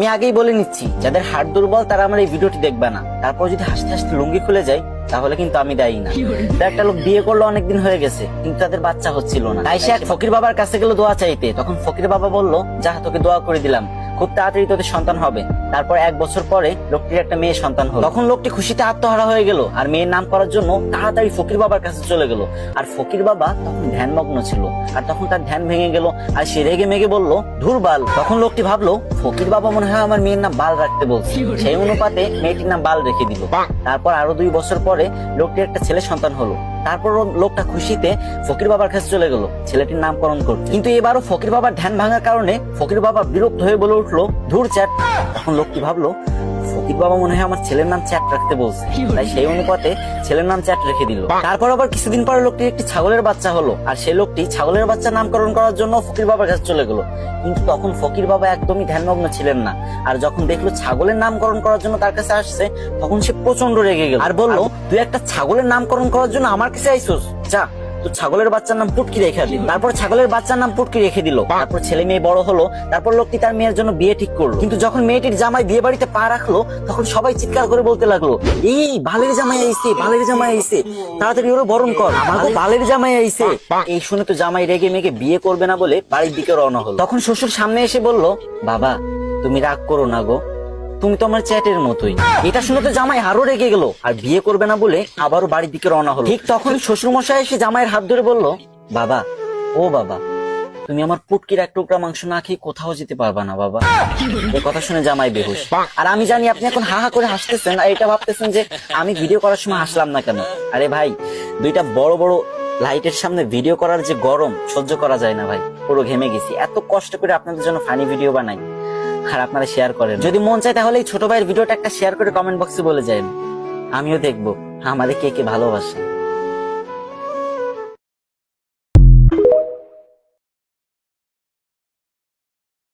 আমি আগেই বলে নিচ্ছি, যাদের হাড় দুর্বল তারা আমার এই ভিডিওটি দেখবে না। তারপর যদি হাসতে হাসতে লুঙ্গি খুলে যায় তাহলে কিন্তু আমি দায়ী না। একটা লোক বিয়ে করলো, অনেকদিন হয়ে গেছে, কিন্তু তাদের বাচ্চা হচ্ছিল না। তাই সে এক ফকির বাবার কাছে গেল দোয়া চাইতে। তখন ফকির বাবা বলল, যা তোকে দোয়া করে দিলাম, খুব তাড়াতাড়ি তোদের সন্তান হবে। তারপর 1 বছর পরে লোকটির একটা মেয়ে সন্তান হলো। তখন লোকটি খুশিতে আত্মহারা হয়ে গেল আর মেয়ের নাম করার জন্য তাড়াতাড়ি ফকির বাবার কাছে চলে গেল। আর ফকির বাবা তখন ধ্যানমগ্ন ছিল, আর তখন তার ধ্যান ভেঙে গেল আর সে রেগে মেগে বলল, ধুর বাল। তখন লোকটি ভাবলো, ফকির বাবা মনে হয় আমার মেয়ের নাম বাল রাখতে বলছে। সেই অনুপাতে মেয়েটির নাম বাল রেখে দিল। তারপর আরো 2 বছর পরে লোকটির একটা ছেলে সন্তান হলো। তারপর লোকটা খুশিতে ফকির বাবার কাছে চলে গেল ছেলেটির নামকরণ করতে। কিন্তু এবারও ফকির বাবার ধ্যান ভাঙার কারণে ফকির বাবা বিরক্ত হয়ে বলে উঠলো, ধুর চ্যাট। তখন লোকটি ভাবলো, ফকির বাবা মনে হয় আমার ছেলের নাম চ্যাট রাখতে বলছে, তাই সেই অনুপাতে ছেলের নাম চ্যাট রেখে দিল। তারপর আবার কিছুদিন পরে লোকটির একটি ছাগলের বাচ্চা হলো, আর সেই লোকটি ছাগলের বাচ্চা নামকরণ করার জন্য ফকির বাবার কাছে চলে গেল। কিন্তু তখন ফকির বাবা একদমই ধ্যানমগ্ন ছিলেন না, আর যখন দেখলো ছাগলের নামকরণ করার জন্য তার কাছে আসছে, তখন সে প্রচন্ড রেগে গেল আর বলল, তুই একটা ছাগলের নামকরণ করার জন্য আমার কাছে আইসোস, যা তো ছাগলের বাচ্চার নাম পুটকি রেখে দিল। তারপর ছাগলের বাচ্চার নাম পুটকি রেখে দিল। তারপর ছেলে মেয়ে বড় হলো। তারপর লোকটি তার মেয়ের জন্য বিয়ে ঠিক করলো। কিন্তু যখন মেয়েটির জামাই বিয়ে বাড়িতে পা রাখলো, তখন সবাই চিৎকার করে বলতে লাগলো, এই বালের জামাই আইছে, বালের জামাই আইছে, তাড়াতাড়ি ওরা বরণ কর, আমার বালের জামাই আইছে। এই শুনে তো জামাই রেগে মেগে বিয়ে করবে না বলে বাড়ির দিকে রওনা হলো। তখন শ্বশুর সামনে এসে বলল, বাবা তুমি রাগ করো না গো, তুমি তো আমার চ্যাটের মতোই। এটা শুনে তো জামাই আরো রেগে গেল আর বিয়ে করবে না বলে আবারও বাড়ির দিকে রওনা হলো। ঠিক তখন শ্বশুর মশাই এসে জামাইয়ের হাত ধরে বলল, বাবা ও বাবা, তুমি আমার পুটকির এক টুকরা মাংস না খেয়ে কোথাও যেতে পারবা না বাবা। এই কথা শুনে জামাই বেহুশ। আর আমি জানি আপনি এখন হা হা করে হাসতেছেন আর এটা ভাবতেছেন যে আমি ভিডিও করার সময় হাসলাম না কেন। আরে ভাই, 2টা বড় বড় লাইটের সামনে ভিডিও করার যে গরম সহ্য করা যায় না ভাই, পুরো ঘেমে গেছি। এত কষ্ট করে আপনাদের জন্য ফানি ভিডিও বানাই আর আপনারা শেয়ার করেন। যদি মন চায় তাহলে এই ছোট ভাইয়ের ভিডিওটা একটা শেয়ার করে কমেন্ট বক্সে বলে যান, আমিও দেখবো আমাদের কে কে ভালোবাসে।